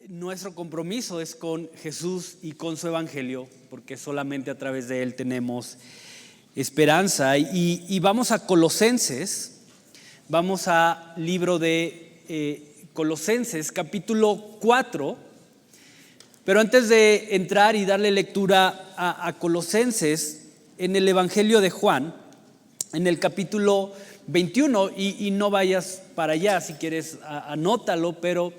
Nuestro compromiso es con Jesús y con su evangelio, porque solamente a través de él tenemos esperanza. Y vamos a Colosenses, vamos al libro de Colosenses, capítulo 4. Pero antes de entrar y darle lectura a Colosenses, en el evangelio de Juan, en el capítulo 21, y no vayas para allá, si quieres anótalo, pero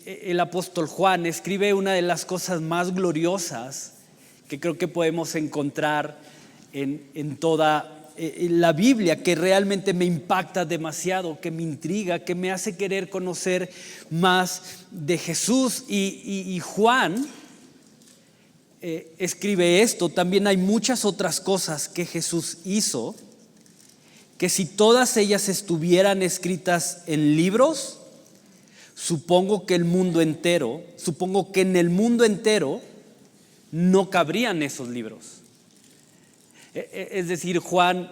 el apóstol Juan escribe una de las cosas más gloriosas que creo que podemos encontrar en toda la Biblia, que realmente me impacta demasiado, que me intriga, que me hace querer conocer más de Jesús. Y Juan escribe esto: también hay muchas otras cosas que Jesús hizo, que si todas ellas estuvieran escritas en libros, supongo que en el mundo entero no cabrían esos libros. Es decir, Juan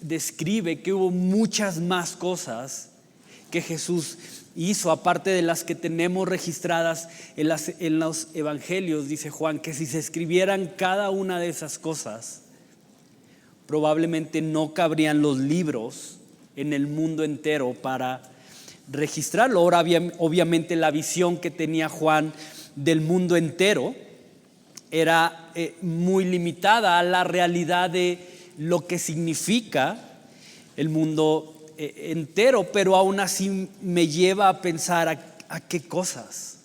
describe que hubo muchas más cosas que Jesús hizo, aparte de las que tenemos registradas en los evangelios. Dice Juan que si se escribieran cada una de esas cosas, probablemente no cabrían los libros en el mundo entero para registrarlo. Ahora, obviamente, la visión que tenía Juan del mundo entero era muy limitada a la realidad de lo que significa el mundo entero, pero aún así me lleva a pensar a qué cosas,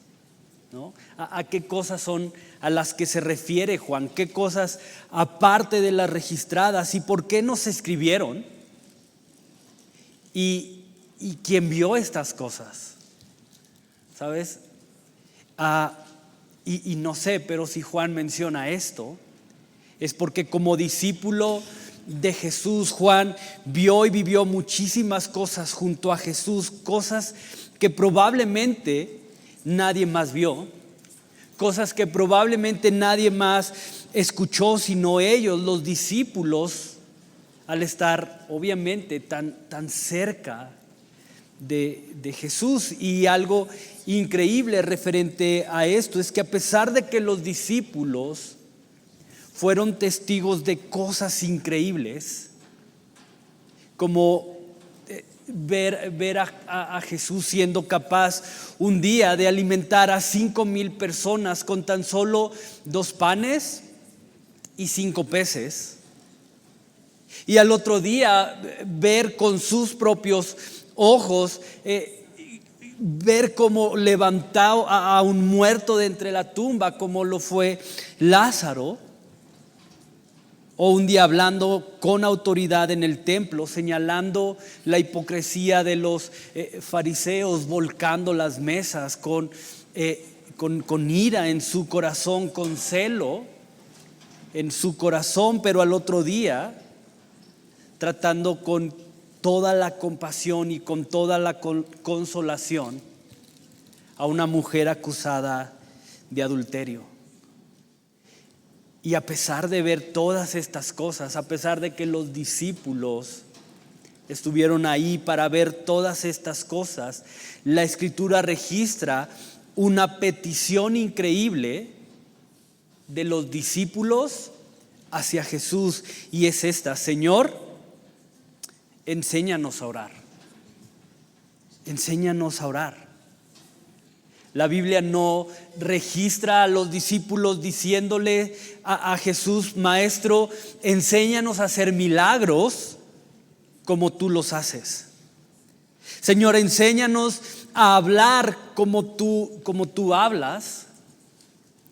¿no? A qué cosas son a las que se refiere Juan, qué cosas aparte de las registradas, y por qué no se escribieron, y quién vio estas cosas, ¿sabes? Y no sé, pero si Juan menciona esto, es porque como discípulo de Jesús, Juan vio y vivió muchísimas cosas junto a Jesús, cosas que probablemente nadie más vio, cosas que probablemente nadie más escuchó sino ellos, los discípulos, al estar obviamente tan cerca de Jesús. Y algo increíble referente a esto es que a pesar de que los discípulos fueron testigos de cosas increíbles, como ver a Jesús siendo capaz un día de alimentar a 5,000 personas con tan solo 2 panes y 5 peces, y al otro día ver con sus propios ojos, ver cómo levantó a un muerto de entre la tumba, como lo fue Lázaro, o un día hablando con autoridad en el templo, señalando la hipocresía de los fariseos, volcando las mesas con ira en su corazón, con celo en su corazón, pero al otro día tratando con toda la compasión y con toda la consolación a una mujer acusada de adulterio. Y a pesar de ver todas estas cosas, a pesar de que los discípulos estuvieron ahí para ver todas estas cosas, la Escritura registra una petición increíble de los discípulos hacia Jesús, y es esta: Señor, enséñanos a orar. Enséñanos a orar. La Biblia no registra a los discípulos diciéndole a Jesús: Maestro, enséñanos a hacer milagros como tú los haces. Señor, enséñanos a hablar como tú hablas.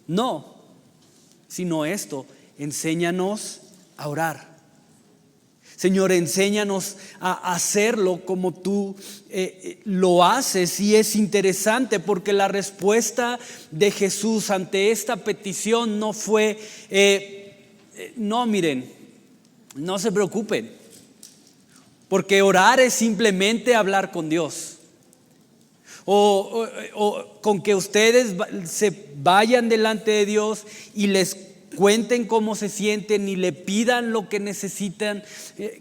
No, sino esto: enséñanos a orar. Señor, enséñanos a hacerlo como tú lo haces. Y es interesante porque la respuesta de Jesús ante esta petición no fue, no, miren, no se preocupen, porque orar es simplemente hablar con Dios. O con que ustedes se vayan delante de Dios y les cuenten cómo se sienten y le pidan lo que necesitan,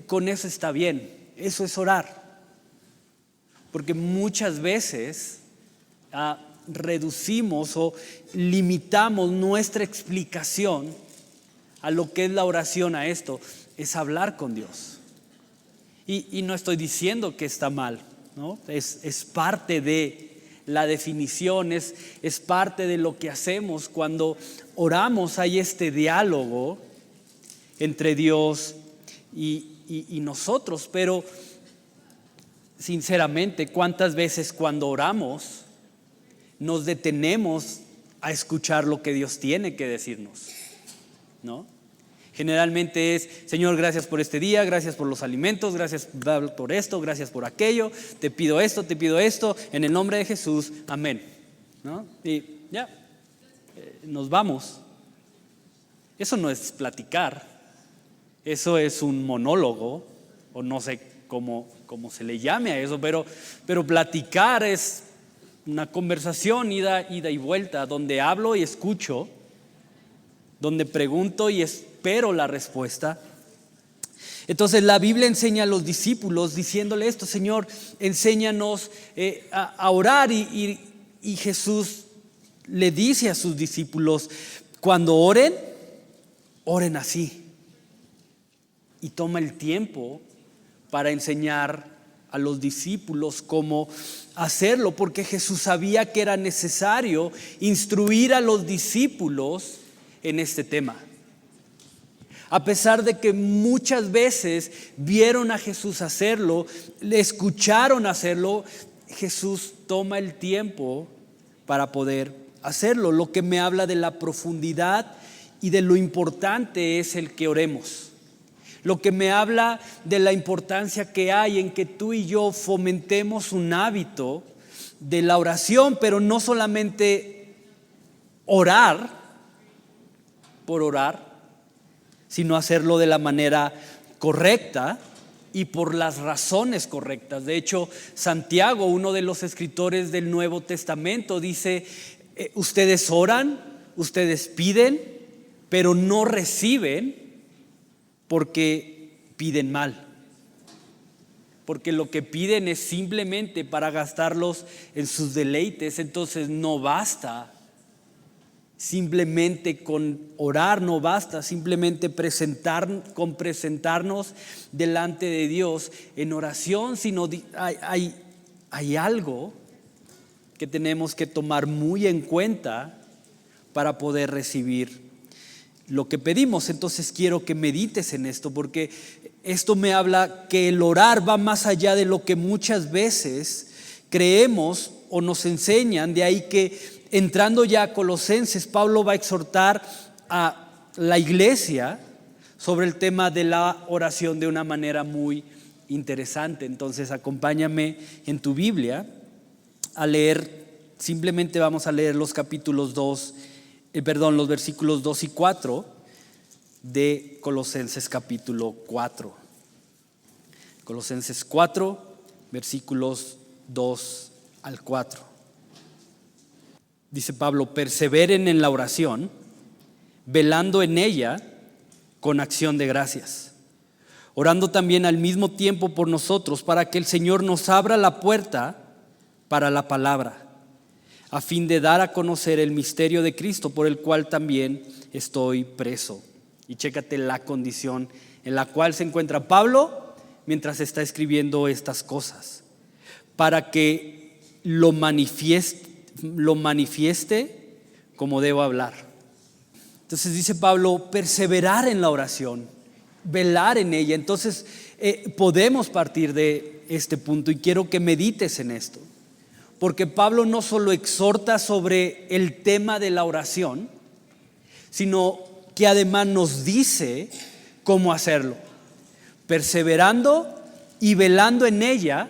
con eso está bien. Eso es orar. Porque muchas veces reducimos o limitamos nuestra explicación a lo que es la oración a esto, es hablar con Dios. Y no estoy diciendo que está mal, ¿no? Es parte de la definición, es parte de lo que hacemos cuando oramos. Hay este diálogo entre Dios y nosotros, pero sinceramente, ¿cuántas veces cuando oramos nos detenemos a escuchar lo que Dios tiene que decirnos? ¿No? Generalmente es: Señor, gracias por este día, gracias por los alimentos, gracias por esto, gracias por aquello, te pido esto, en el nombre de Jesús, amén, ¿no? Y ya, nos vamos. Eso no es platicar, eso es un monólogo, o no sé cómo se le llame a eso, pero platicar es una conversación ida y vuelta, donde hablo y escucho, donde pregunto y espero la respuesta. Entonces la Biblia enseña a los discípulos diciéndole esto: Señor, enséñanos a orar, y Jesús le dice a sus discípulos: cuando oren así. Y toma el tiempo para enseñar a los discípulos cómo hacerlo, porque Jesús sabía que era necesario instruir a los discípulos en este tema. A pesar de que muchas veces vieron a Jesús hacerlo, le escucharon hacerlo, Jesús toma el tiempo para poder hacerlo. Lo que me habla de la profundidad y de lo importante es el que oremos. Lo que me habla de la importancia que hay en que tú y yo fomentemos un hábito de la oración, pero no solamente orar por orar, sino hacerlo de la manera correcta y por las razones correctas. De hecho, Santiago, uno de los escritores del Nuevo Testamento, dice: ustedes oran, ustedes piden, pero no reciben porque piden mal. Porque lo que piden es simplemente para gastarlos en sus deleites. Entonces no basta simplemente con orar, no basta simplemente presentarnos delante de Dios en oración, sino hay algo que tenemos que tomar muy en cuenta para poder recibir lo que pedimos. Entonces quiero que medites en esto, porque esto me habla que el orar va más allá de lo que muchas veces creemos o nos enseñan. De ahí que, entrando ya a Colosenses, Pablo va a exhortar a la iglesia sobre el tema de la oración de una manera muy interesante. Entonces acompáñame en tu Biblia a leer. Simplemente vamos a leer los versículos 2 y 4 de Colosenses capítulo 4. Colosenses 4, versículos 2 al 4. Dice Pablo: perseveren en la oración, velando en ella con acción de gracias, orando también al mismo tiempo por nosotros, para que el Señor nos abra la puerta para la palabra, a fin de dar a conocer el misterio de Cristo, por el cual también estoy preso. Y chécate la condición en la cual se encuentra Pablo mientras está escribiendo estas cosas: para que lo manifieste como debo hablar. Entonces dice Pablo: perseverar en la oración, velar en ella. Entonces podemos partir de este punto, y quiero que medites en esto, porque Pablo no solo exhorta sobre el tema de la oración, sino que además nos dice cómo hacerlo: perseverando y velando en ella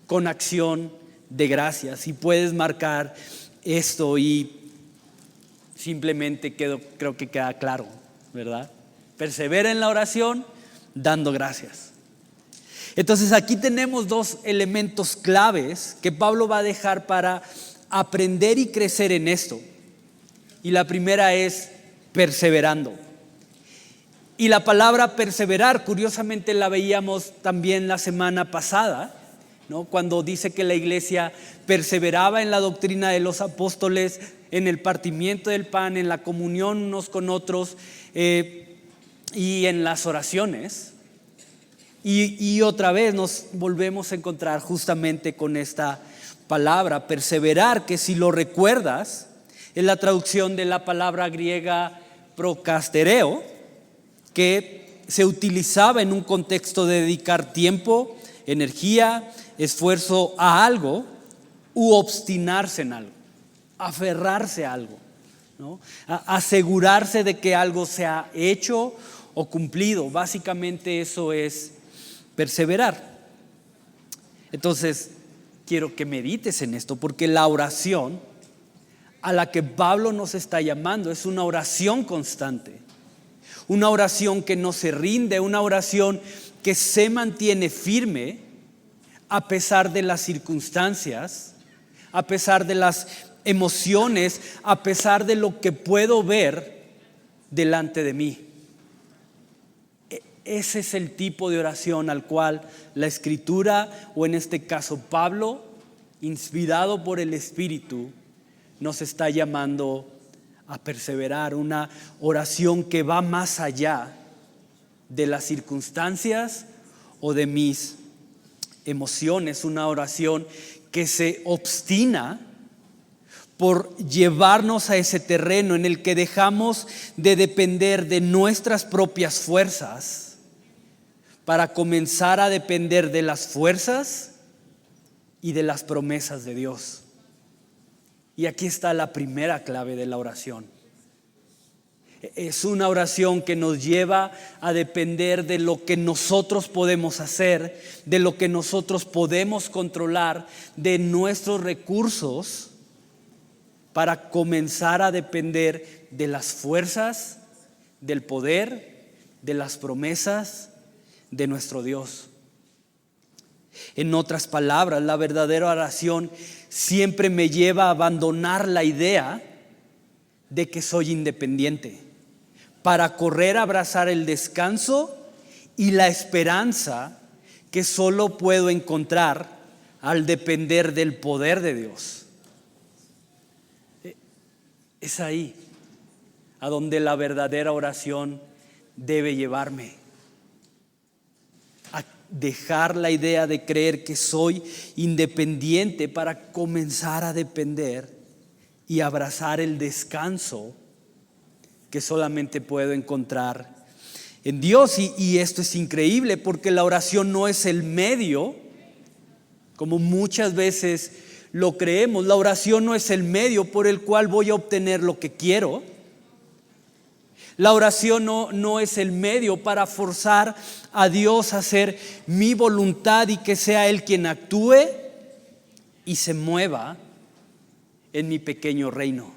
con acción de gracias. Y puedes marcar esto y simplemente creo que queda claro, ¿verdad? Persevera en la oración dando gracias. Entonces aquí tenemos dos elementos claves que Pablo va a dejar para aprender y crecer en esto. Y la primera es perseverando. Y la palabra perseverar, curiosamente, la veíamos también la semana pasada ¿no? Cuando dice que la iglesia perseveraba en la doctrina de los apóstoles, en el partimiento del pan, en la comunión unos con otros y en las oraciones. Y otra vez nos volvemos a encontrar justamente con esta palabra, perseverar, que si lo recuerdas, es la traducción de la palabra griega prokastereo, que se utilizaba en un contexto de dedicar tiempo, energía, esfuerzo a algo u obstinarse en algo, aferrarse a algo, ¿no? Asegurarse de que algo sea hecho o cumplido. Básicamente eso es perseverar. Entonces, quiero que medites en esto, porque la oración a la que Pablo nos está llamando es una oración constante, una oración que no se rinde, una oración que se mantiene firme a pesar de las circunstancias, a pesar de las emociones, a pesar de lo que puedo ver delante de mí. Ese es el tipo de oración al cual la Escritura, o en este caso Pablo, inspirado por el Espíritu, nos está llamando a perseverar. Una oración que va más allá de las circunstancias o de mis emociones. Una oración que se obstina por llevarnos a ese terreno en el que dejamos de depender de nuestras propias fuerzas para comenzar a depender de las fuerzas y de las promesas de Dios. Y aquí está la primera clave de la oración. Es una oración que nos lleva a depender de lo que nosotros podemos hacer, de lo que nosotros podemos controlar, de nuestros recursos, para comenzar a depender de las fuerzas, del poder, de las promesas de nuestro Dios. En otras palabras, la verdadera oración siempre me lleva a abandonar la idea de que soy independiente, para correr a abrazar el descanso y la esperanza que solo puedo encontrar al depender del poder de Dios. Es ahí a donde la verdadera oración debe llevarme. A dejar la idea de creer que soy independiente para comenzar a depender y abrazar el descanso que solamente puedo encontrar en Dios. Y esto es increíble, porque la oración no es el medio, como muchas veces lo creemos. La oración no es el medio por el cual voy a obtener lo que quiero. La oración no es el medio para forzar a Dios a hacer mi voluntad y que sea Él quien actúe y se mueva en mi pequeño reino.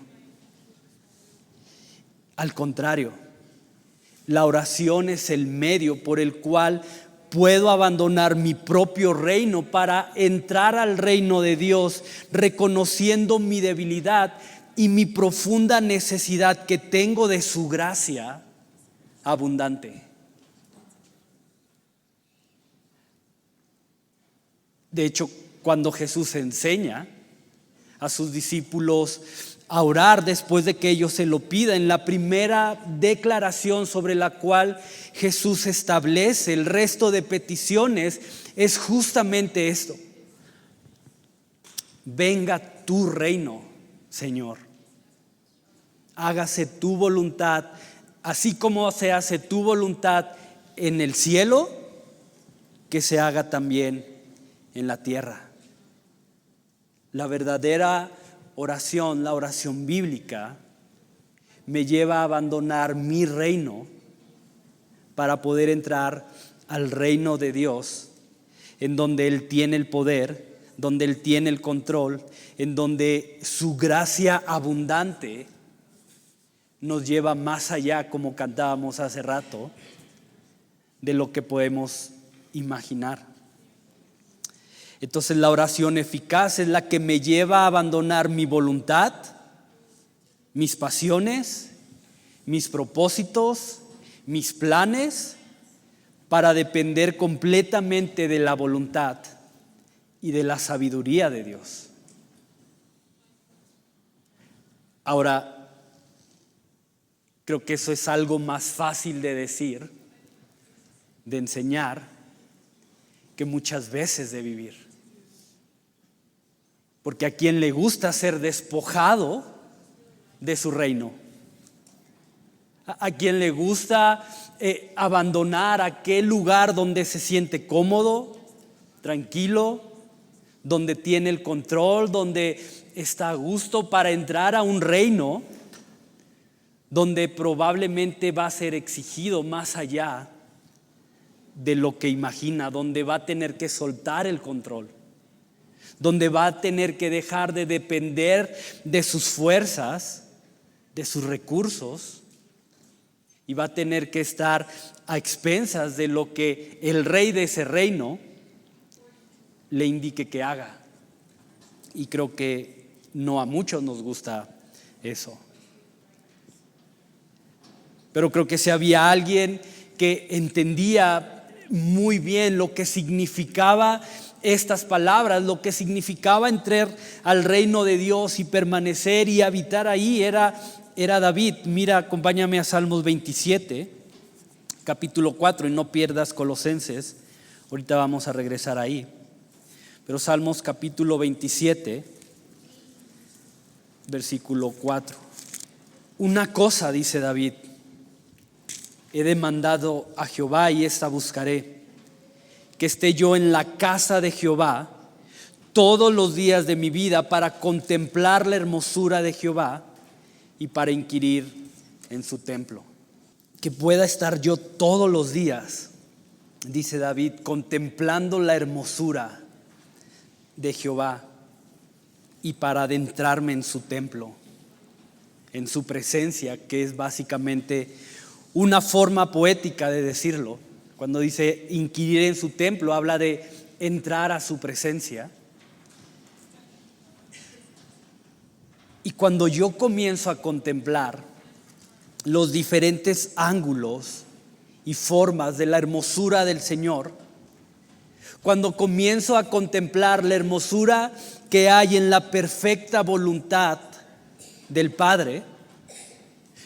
Al contrario, la oración es el medio por el cual puedo abandonar mi propio reino para entrar al reino de Dios, reconociendo mi debilidad y mi profunda necesidad que tengo de su gracia abundante. De hecho, cuando Jesús enseña a sus discípulos a orar después de que ellos se lo pidan, la primera declaración sobre la cual Jesús establece el resto de peticiones es justamente esto: venga tu reino, Señor. Hágase tu voluntad, así como se hace tu voluntad en el cielo, que se haga también en la tierra. La verdadera oración, la oración bíblica, me lleva a abandonar mi reino para poder entrar al reino de Dios, en donde Él tiene el poder, donde Él tiene el control, en donde su gracia abundante nos lleva más allá, como cantábamos hace rato, de lo que podemos imaginar. Entonces, la oración eficaz es la que me lleva a abandonar mi voluntad, mis pasiones, mis propósitos, mis planes, para depender completamente de la voluntad y de la sabiduría de Dios. Ahora, creo que eso es algo más fácil de decir, de enseñar, que muchas veces de vivir. Porque a quien le gusta ser despojado de su reino, a quien le gusta abandonar aquel lugar donde se siente cómodo, tranquilo, donde tiene el control, donde está a gusto, para entrar a un reino donde probablemente va a ser exigido más allá de lo que imagina, donde va a tener que soltar el control, donde va a tener que dejar de depender de sus fuerzas, de sus recursos, y va a tener que estar a expensas de lo que el rey de ese reino le indique que haga. Y creo que no a muchos nos gusta eso. Pero creo que si había alguien que entendía muy bien lo que significaba estas palabras, lo que significaba entrar al reino de Dios y permanecer y habitar ahí, era David. Mira, acompáñame a Salmos 27, capítulo 4, y no pierdas Colosenses. Ahorita vamos a regresar ahí. Pero Salmos capítulo 27, versículo 4. Una cosa, dice David, he demandado a Jehová y esta buscaré, que esté yo en la casa de Jehová todos los días de mi vida para contemplar la hermosura de Jehová y para inquirir en su templo. Que pueda estar yo todos los días, dice David, contemplando la hermosura de Jehová y para adentrarme en su templo, en su presencia, que es básicamente una forma poética de decirlo. Cuando dice inquirir en su templo, habla de entrar a su presencia. Y cuando yo comienzo a contemplar los diferentes ángulos y formas de la hermosura del Señor, cuando comienzo a contemplar la hermosura que hay en la perfecta voluntad del Padre,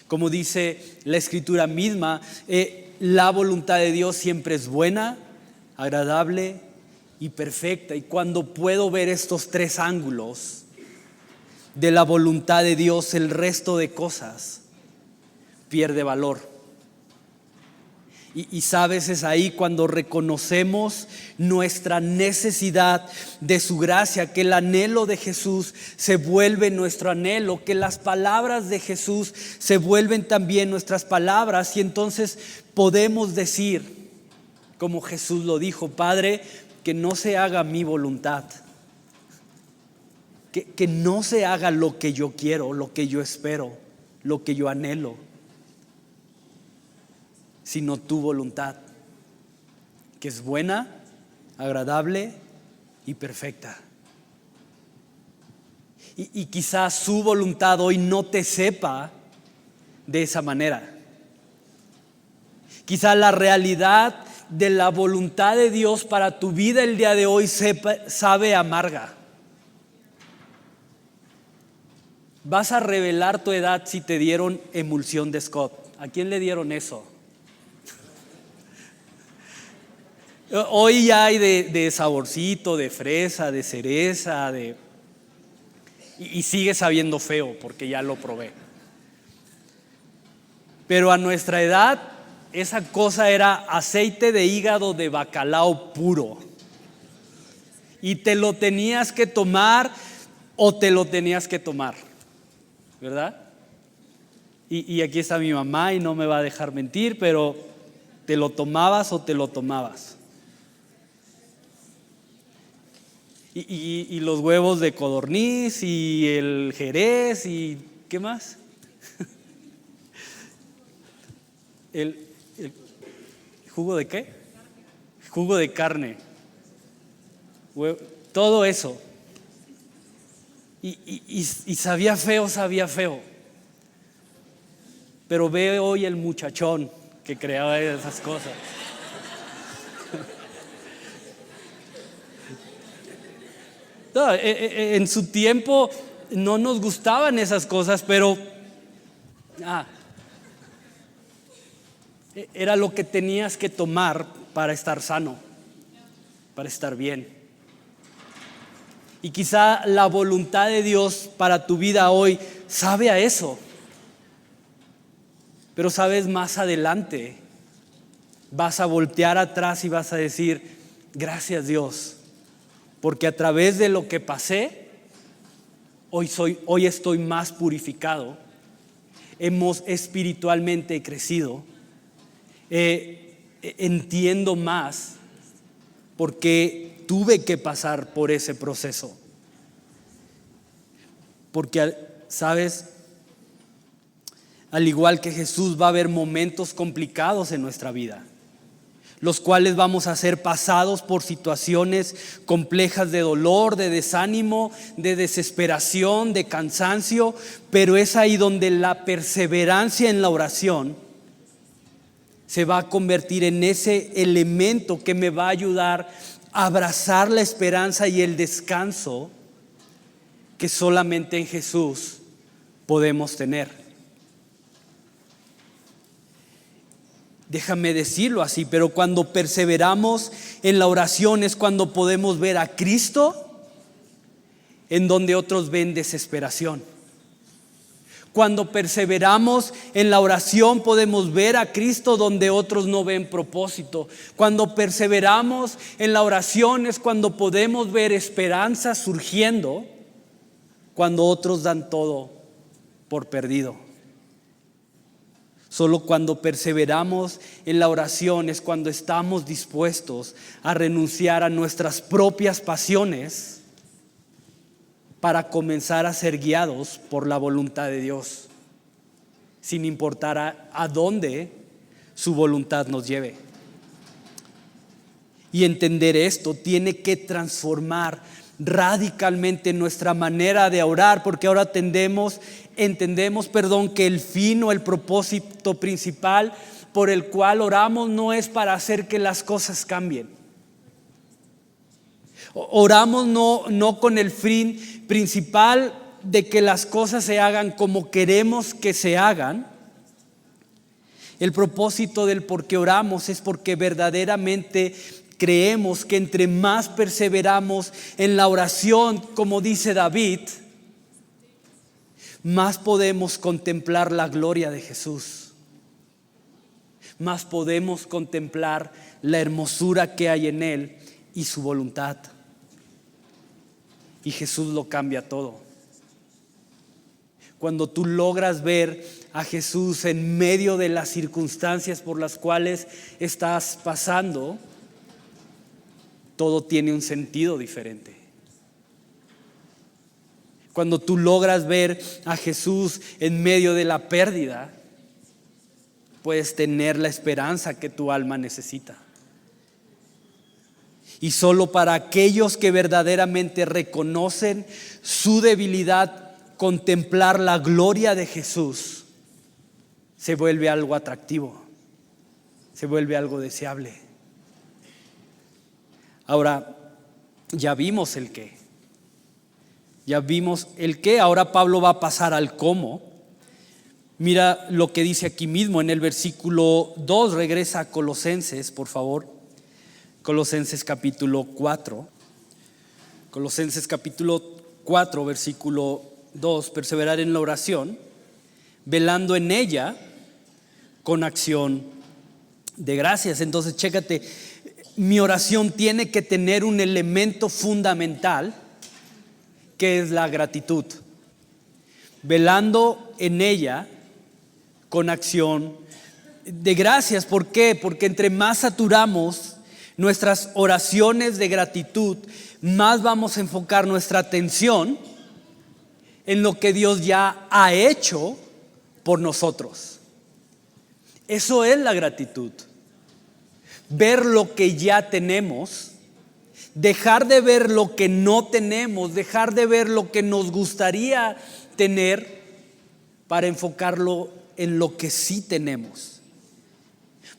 como dice la Escritura misma, la voluntad de Dios siempre es buena, agradable y perfecta. Y cuando puedo ver estos tres ángulos de la voluntad de Dios, el resto de cosas pierde valor. Y sabes, es ahí cuando reconocemos nuestra necesidad de su gracia, que el anhelo de Jesús se vuelve nuestro anhelo, que las palabras de Jesús se vuelven también nuestras palabras, y entonces podemos decir, como Jesús lo dijo: Padre, que no se haga mi voluntad, que no se haga lo que yo quiero, lo que yo espero, lo que yo anhelo, sino tu voluntad, que es buena, agradable y perfecta. Y quizás su voluntad hoy no te sepa de esa manera. Quizás la realidad de la voluntad de Dios para tu vida el día de hoy sabe amarga. Vas a revelar tu edad si te dieron emulsión de Scott. ¿A quién le dieron eso? Hoy ya hay de saborcito, de fresa, de cereza, y sigue sabiendo feo porque ya lo probé. Pero a nuestra edad esa cosa era aceite de hígado de bacalao puro. Y te lo tenías que tomar o te lo tenías que tomar, ¿verdad? Y aquí está mi mamá y no me va a dejar mentir, pero ¿te lo tomabas o te lo tomabas? Y los huevos de codorniz y el jerez y ¿qué más? ¿El jugo de qué? Jugo de carne. Todo eso. Y sabía feo. Pero ve hoy el muchachón que creaba esas cosas. No, en su tiempo no nos gustaban esas cosas, pero era lo que tenías que tomar para estar sano, para estar bien. Y quizá la voluntad de Dios para tu vida hoy sabe a eso. Pero sabes, más adelante vas a voltear atrás y vas a decir: gracias Dios, porque a través de lo que pasé, hoy estoy más purificado, hemos espiritualmente crecido, entiendo más porque tuve que pasar por ese proceso. Porque, ¿sabes? Al igual que Jesús, va a haber momentos complicados en nuestra vida, los cuales vamos a ser pasados por situaciones complejas de dolor, de desánimo, de desesperación, de cansancio, pero es ahí donde la perseverancia en la oración se va a convertir en ese elemento que me va a ayudar a abrazar la esperanza y el descanso que solamente en Jesús podemos tener. Déjame decirlo así, pero cuando perseveramos en la oración es cuando podemos ver a Cristo en donde otros ven desesperación. Cuando perseveramos en la oración podemos ver a Cristo donde otros no ven propósito. Cuando perseveramos en la oración es cuando podemos ver esperanza surgiendo cuando otros dan todo por perdido. Solo cuando perseveramos en la oración es cuando estamos dispuestos a renunciar a nuestras propias pasiones para comenzar a ser guiados por la voluntad de Dios, sin importar a dónde su voluntad nos lleve. Y entender esto tiene que transformar radicalmente nuestra manera de orar, porque ahora entendemos que el fin o el propósito principal por el cual oramos no es para hacer que las cosas cambien. Oramos no con el fin principal de que las cosas se hagan como queremos que se hagan. El propósito del por qué oramos es porque verdaderamente creemos que entre más perseveramos en la oración, como dice David, más podemos contemplar la gloria de Jesús, más podemos contemplar la hermosura que hay en Él y su voluntad. Y Jesús lo cambia todo. Cuando tú logras ver a Jesús en medio de las circunstancias por las cuales estás pasando, todo tiene un sentido diferente. Cuando tú logras ver a Jesús en medio de la pérdida, puedes tener la esperanza que tu alma necesita. Y solo para aquellos que verdaderamente reconocen su debilidad, contemplar la gloria de Jesús se vuelve algo atractivo, se vuelve algo deseable. Ahora, ya vimos el qué. Ahora Pablo va a pasar al cómo. Mira lo que dice aquí mismo en el versículo 2. Regresa a Colosenses, por favor. Colosenses capítulo 4. Colosenses capítulo 4, versículo 2. Perseverar en la oración, velando en ella con acción de gracias. Entonces, chécate. Mi oración tiene que tener un elemento fundamental, que es la gratitud. Velando en ella con acción de gracias. ¿Por qué? Porque entre más saturamos nuestras oraciones de gratitud, más vamos a enfocar nuestra atención en lo que Dios ya ha hecho por nosotros. Eso es la gratitud. Ver lo que ya tenemos, dejar de ver lo que no tenemos, dejar de ver lo que nos gustaría tener para enfocarlo en lo que sí tenemos.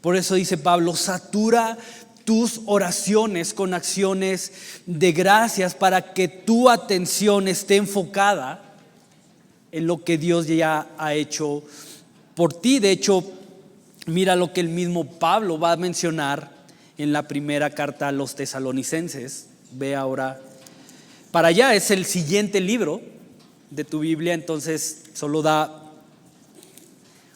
Por eso dice Pablo: satura tus oraciones con acciones de gracias para que tu atención esté enfocada en lo que Dios ya ha hecho por ti. De hecho, mira lo que el mismo Pablo va a mencionar en la primera carta a los Tesalonicenses. Ve ahora para allá, es el siguiente libro de tu Biblia, entonces solo da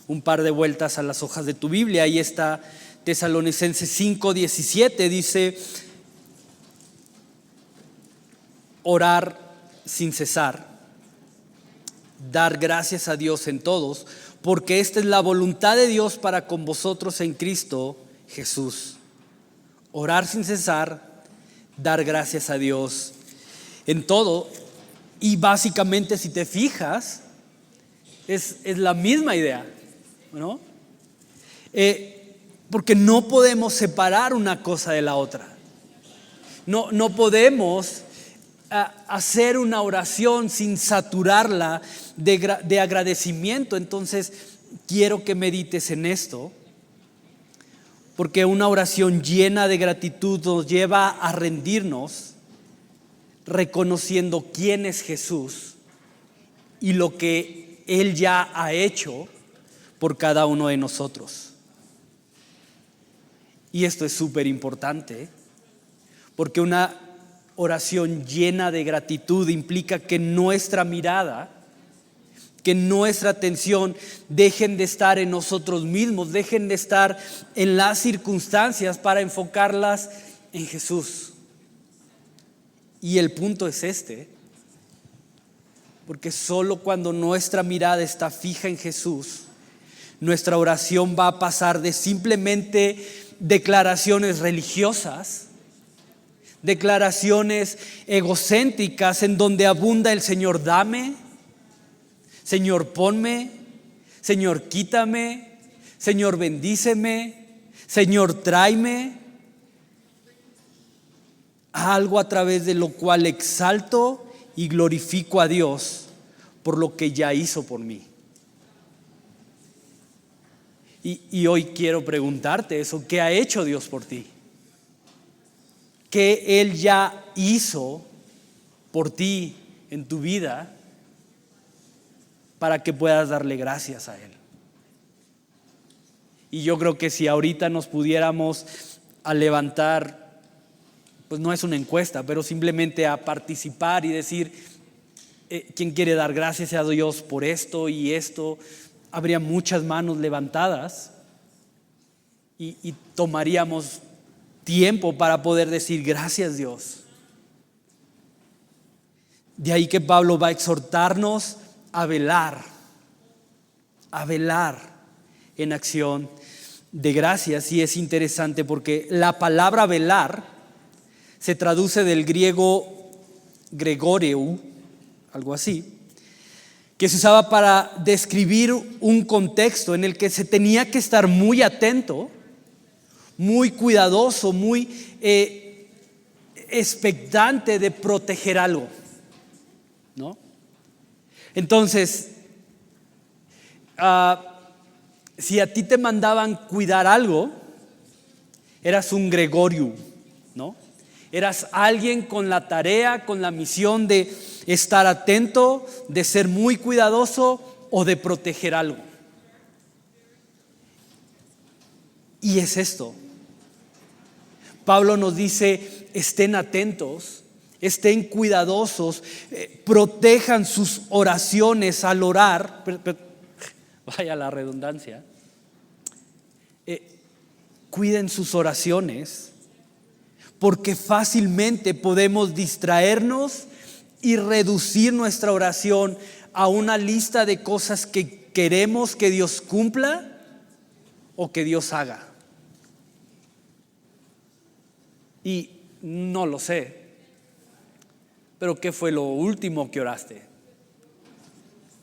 un par de vueltas a las hojas de tu Biblia. Ahí está Tesalonicenses 5:17, dice: orar sin cesar, dar gracias a Dios en todos, porque esta es la voluntad de Dios para con vosotros en Cristo Jesús. Orar sin cesar, dar gracias a Dios en todo. Y básicamente, si te fijas, es la misma idea, ¿no? Porque no podemos separar una cosa de la otra. No podemos hacer una oración sin saturarla de agradecimiento. Entonces quiero que medites en esto, porque una oración llena de gratitud nos lleva a rendirnos reconociendo quién es Jesús y lo que Él ya ha hecho por cada uno de nosotros. Y esto es súper importante, porque una oración llena de gratitud implica que nuestra mirada, que nuestra atención dejen de estar en nosotros mismos, dejen de estar en las circunstancias para enfocarlas en Jesús. Y el punto es este, porque solo cuando nuestra mirada está fija en Jesús, nuestra oración va a pasar de simplemente declaraciones religiosas, declaraciones egocéntricas en donde abunda el Señor dame, Señor ponme, Señor quítame, Señor bendíceme, Señor tráeme, algo a través de lo cual exalto y glorifico a Dios por lo que ya hizo por mí. Y hoy quiero preguntarte eso: ¿qué ha hecho Dios por ti? ¿Qué Él ya hizo por ti en tu vida para que puedas darle gracias a Él? Y yo creo que si ahorita nos pudiéramos a levantar, pues no es una encuesta, pero simplemente a participar y decir ¿quién quiere dar gracias a Dios por esto y esto? Habría muchas manos levantadas y tomaríamos tiempo para poder decir gracias, Dios. De ahí que Pablo va a exhortarnos a velar en acción de gracias. Y es interesante porque la palabra velar se traduce del griego gregoreu, algo así, que se usaba para describir un contexto en el que se tenía que estar muy atento, muy cuidadoso, muy expectante de proteger algo, ¿no? Entonces, si a ti te mandaban cuidar algo, eras un gregorium, ¿no? Eras alguien con la tarea, con la misión de estar atento, de ser muy cuidadoso o de proteger algo. Y es esto. Pablo nos dice: estén atentos, estén cuidadosos, protejan sus oraciones al orar. Vaya la redundancia. Cuiden sus oraciones, porque fácilmente podemos distraernos y reducir nuestra oración a una lista de cosas que queremos que Dios cumpla o que Dios haga. Y no lo sé, pero ¿qué fue lo último que oraste?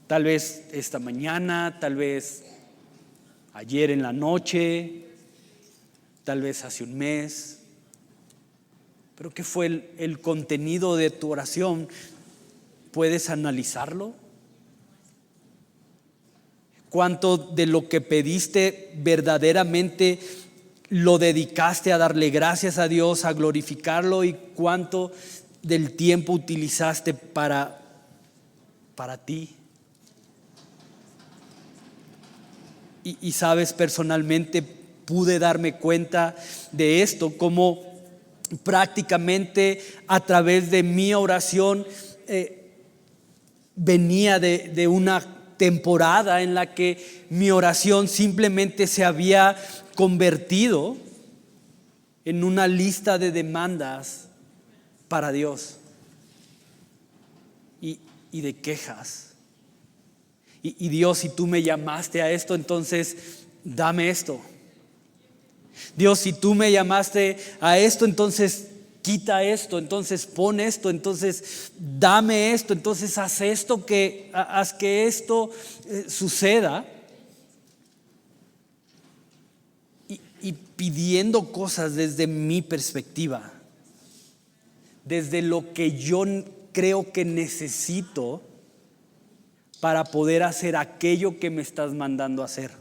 Tal vez esta mañana, tal vez ayer en la noche, tal vez hace un mes. Pero ¿qué fue el contenido de tu oración? ¿Puedes analizarlo? ¿Cuánto de lo que pediste verdaderamente lo dedicaste a darle gracias a Dios, a glorificarlo, y cuánto del tiempo utilizaste para ti. Y sabes, personalmente pude darme cuenta de esto, como prácticamente a través de mi oración venía de una temporada en la que mi oración simplemente se había convertido en una lista de demandas para Dios y de quejas. Y Dios, si tú me llamaste a esto, entonces dame esto. Dios, si tú me llamaste a esto, entonces quita esto, entonces pon esto, entonces dame esto, entonces haz esto, haz que esto suceda. Y pidiendo cosas desde mi perspectiva, desde lo que yo creo que necesito para poder hacer aquello que me estás mandando a hacer.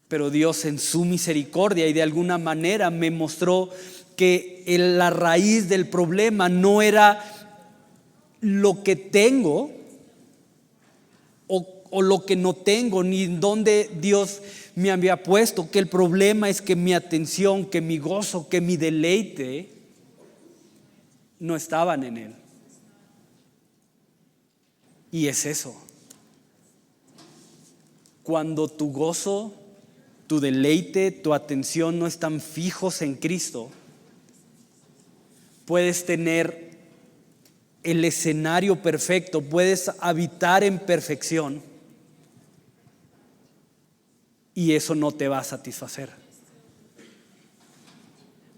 Pero Dios, en su misericordia y de alguna manera, me mostró que la raíz del problema no era lo que tengo o lo que no tengo, ni donde Dios me había puesto, que el problema es que mi atención, que mi gozo, que mi deleite no estaban en Él. Y es eso. Cuando tu gozo, tu deleite, tu atención no están fijos en Cristo, puedes tener el escenario perfecto, puedes habitar en perfección, y eso no te va a satisfacer,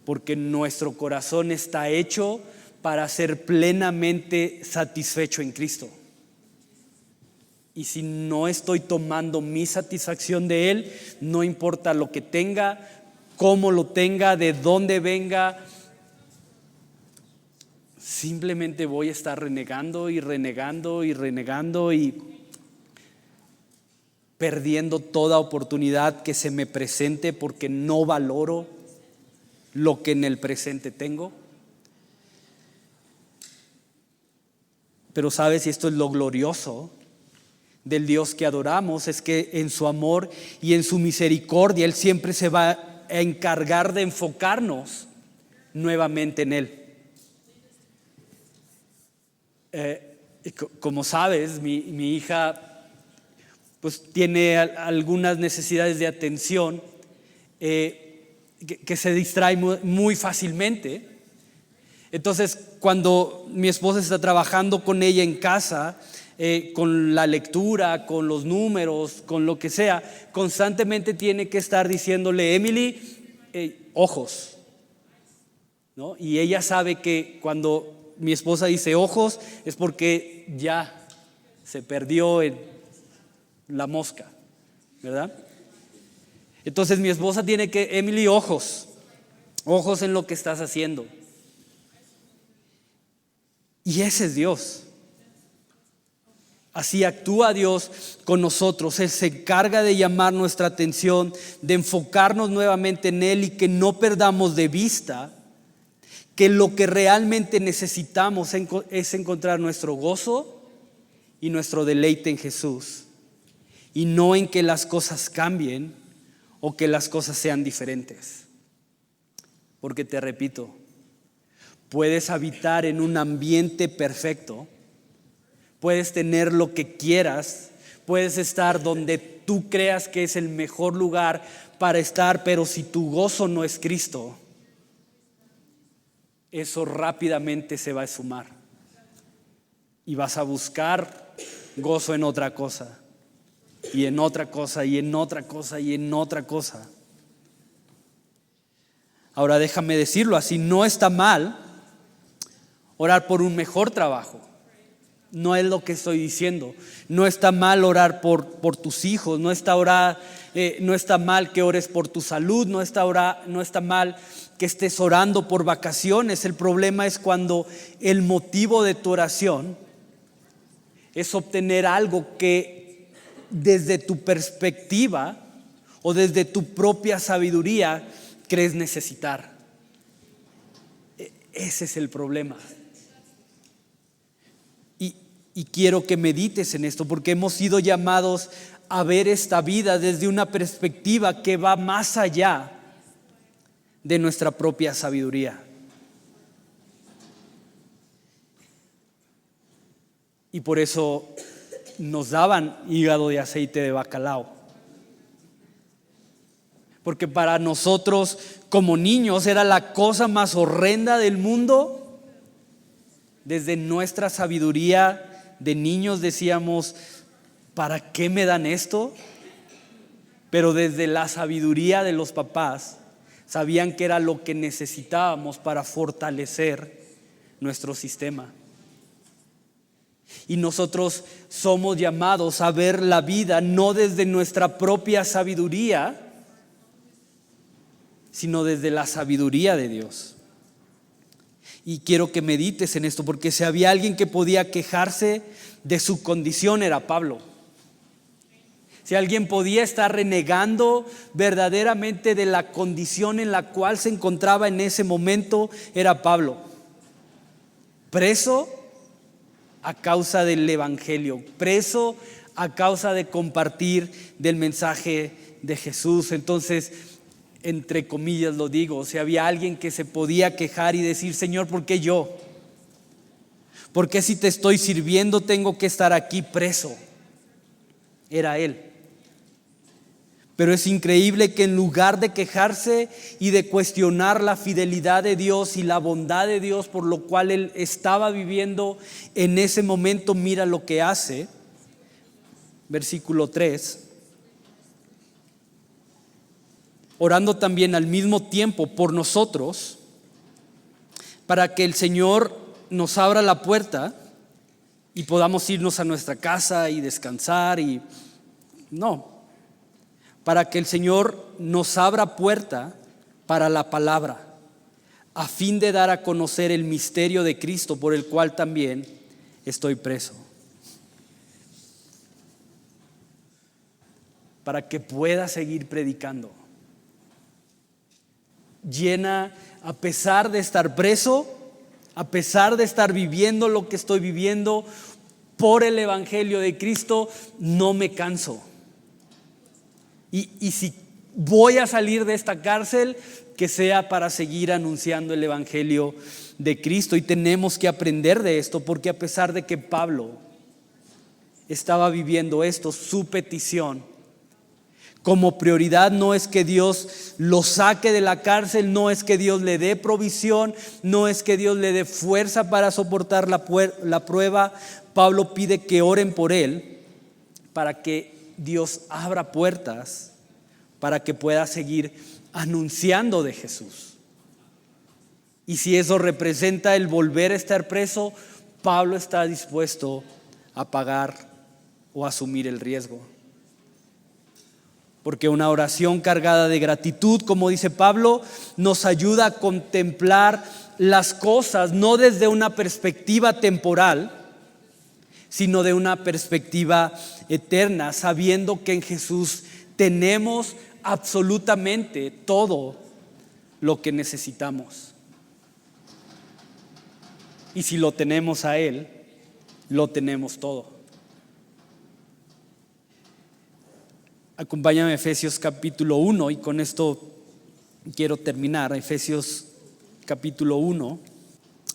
porque nuestro corazón está hecho para ser plenamente satisfecho en Cristo. Y si no estoy tomando mi satisfacción de Él, no importa lo que tenga, cómo lo tenga, de dónde venga, simplemente voy a estar renegando y renegando y renegando y perdiendo toda oportunidad que se me presente porque no valoro lo que en el presente tengo. Pero sabes, y esto es lo glorioso del Dios que adoramos, es que en su amor y en su misericordia Él siempre se va a encargar de enfocarnos nuevamente en Él. Como sabes, mi hija pues tiene algunas necesidades de atención que se distrae muy fácilmente. Entonces, cuando mi esposa está trabajando con ella en casa, con la lectura, con los números, con lo que sea, constantemente tiene que estar diciéndole: Emily, ojos, ¿no? Y ella sabe que cuando mi esposa dice ojos es porque ya se perdió en la mosca, ¿verdad? Entonces mi esposa tiene que: Emily, ojos en lo que estás haciendo. Y ese es Dios. Así actúa Dios con nosotros. Él se encarga de llamar nuestra atención, de enfocarnos nuevamente en Él y que no perdamos de vista que lo que realmente necesitamos es encontrar nuestro gozo y nuestro deleite en Jesús, y no en que las cosas cambien o que las cosas sean diferentes. Porque te repito, puedes habitar en un ambiente perfecto, puedes tener lo que quieras, puedes estar donde tú creas que es el mejor lugar para estar, pero si tu gozo no es Cristo, eso rápidamente se va a esfumar y vas a buscar gozo en otra cosa, y en otra cosa, y en otra cosa, y en otra cosa. Ahora déjame decirlo así, no está mal orar por un mejor trabajo. No es lo que estoy diciendo. No está mal orar por tus hijos. No está mal que ores por tu salud. No está mal que estés orando por vacaciones. El problema es cuando el motivo de tu oración es obtener algo que desde tu perspectiva o desde tu propia sabiduría crees necesitar. Ese es el problema. Y quiero que medites en esto, porque hemos sido llamados a ver esta vida desde una perspectiva que va más allá de nuestra propia sabiduría. Y por eso nos daban hígado de aceite de bacalao. Porque para nosotros como niños era la cosa más horrenda del mundo. Desde nuestra sabiduría de niños decíamos, ¿para qué me dan esto? Pero desde la sabiduría de los papás sabían que era lo que necesitábamos para fortalecer nuestro sistema. Y nosotros somos llamados a ver la vida no desde nuestra propia sabiduría, sino desde la sabiduría de Dios. Y quiero que medites en esto, porque si había alguien que podía quejarse de su condición era Pablo. Si alguien podía estar renegando verdaderamente de la condición en la cual se encontraba en ese momento, era Pablo. Preso a causa del evangelio, preso a causa de compartir del mensaje de Jesús. Entonces, entre comillas lo digo, si había alguien que se podía quejar y decir, Señor, ¿por qué yo? ¿Por qué si te estoy sirviendo tengo que estar aquí preso? Era él. Pero es increíble que en lugar de quejarse y de cuestionar la fidelidad de Dios y la bondad de Dios por lo cual él estaba viviendo en ese momento, mira lo que hace. Versículo 3. Orando también al mismo tiempo por nosotros, para que el Señor nos abra la puerta y podamos irnos a nuestra casa y descansar para que el Señor nos abra puerta para la palabra, a fin de dar a conocer el misterio de Cristo, por el cual también estoy preso. Para que pueda seguir predicando. Llena, a pesar de estar preso, a pesar de estar viviendo lo que estoy viviendo por el evangelio de Cristo, no me canso. Y si voy a salir de esta cárcel, que sea para seguir anunciando el evangelio de Cristo. Y tenemos que aprender de esto, porque a pesar de que Pablo estaba viviendo esto, su petición como prioridad no es que Dios lo saque de la cárcel, no es que Dios le dé provisión, no es que Dios le dé fuerza para soportar la prueba. Pablo pide que oren por él para que Dios abra puertas para que pueda seguir anunciando de Jesús. Y si eso representa el volver a estar preso, Pablo está dispuesto a pagar o asumir el riesgo. Porque una oración cargada de gratitud, como dice Pablo, nos ayuda a contemplar las cosas no desde una perspectiva temporal, sino de una perspectiva eterna, sabiendo que en Jesús tenemos absolutamente todo lo que necesitamos. Y si lo tenemos a Él, lo tenemos todo. Acompáñame a Efesios capítulo 1 y con esto quiero terminar. Efesios capítulo 1.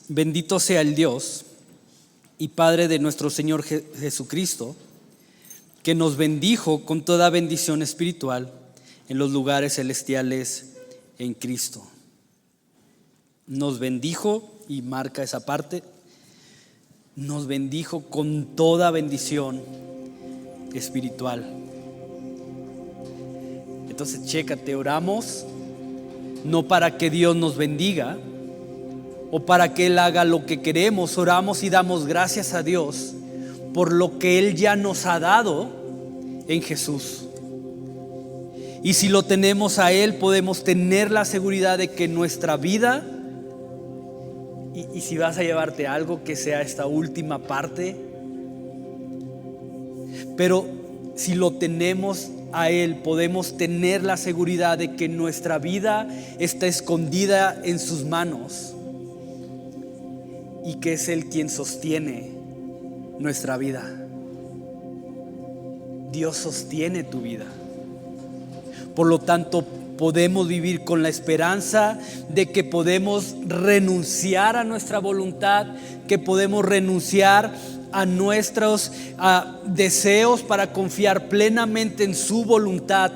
Bendito sea el Dios y Padre de nuestro Señor Jesucristo, que nos bendijo con toda bendición espiritual en los lugares celestiales en Cristo. Nos bendijo, y marca esa parte, nos bendijo con toda bendición espiritual. Entonces, chécate, oramos no para que Dios nos bendiga o para que Él haga lo que queremos. Oramos y damos gracias a Dios por lo que Él ya nos ha dado en Jesús. Y si lo tenemos a Él, podemos tener la seguridad de que nuestra vida, y si vas a llevarte algo, que sea esta última parte, pero si lo tenemos a Él, podemos tener la seguridad de que nuestra vida está escondida en sus manos y que es Él quien sostiene nuestra vida. Dios sostiene tu vida. Por lo tanto, podemos vivir con la esperanza de que podemos renunciar a nuestra voluntad, que podemos renunciar a nuestros deseos para confiar plenamente en su voluntad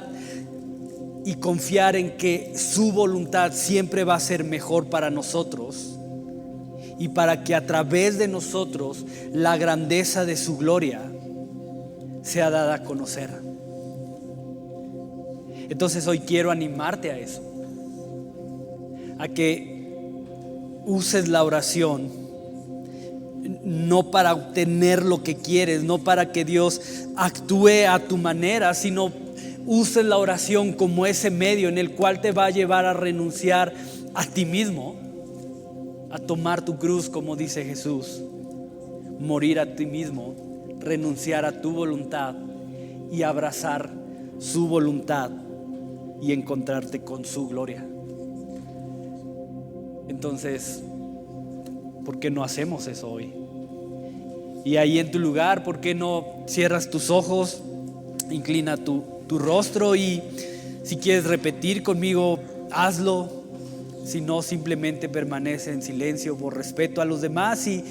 y confiar en que su voluntad siempre va a ser mejor para nosotros y para que a través de nosotros la grandeza de su gloria sea dada a conocer. Entonces hoy quiero animarte a eso, a que uses la oración no para obtener lo que quieres, no para que Dios actúe a tu manera, sino uses la oración como ese medio en el cual te va a llevar a renunciar a ti mismo, a tomar tu cruz, como dice Jesús, morir a ti mismo, renunciar a tu voluntad y abrazar su voluntad y encontrarte con su gloria. Entonces, ¿por qué no hacemos eso hoy? Y ahí en tu lugar, ¿por qué no cierras tus ojos, inclina tu rostro y si quieres repetir conmigo, hazlo. Si no, simplemente permanece en silencio por respeto a los demás y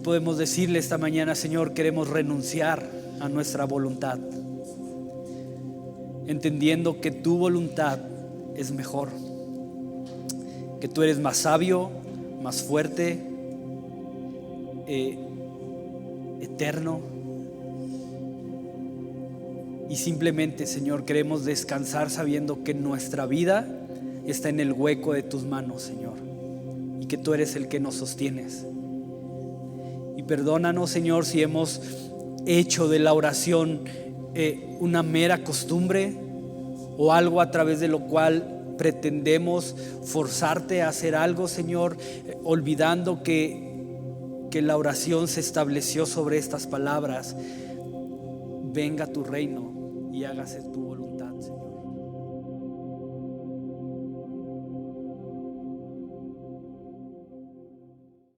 podemos decirle esta mañana: Señor, queremos renunciar a nuestra voluntad, entendiendo que tu voluntad es mejor, que tú eres más sabio, más fuerte, eterno. Y simplemente, Señor, queremos descansar sabiendo que nuestra vida está en el hueco de tus manos, Señor, y que tú eres el que nos sostienes. Y perdónanos, Señor, si hemos hecho de la oración una mera costumbre o algo a través de lo cual pretendemos forzarte a hacer algo, Señor, olvidando que la oración se estableció sobre estas palabras: venga tu reino y hágase tu voluntad, Señor.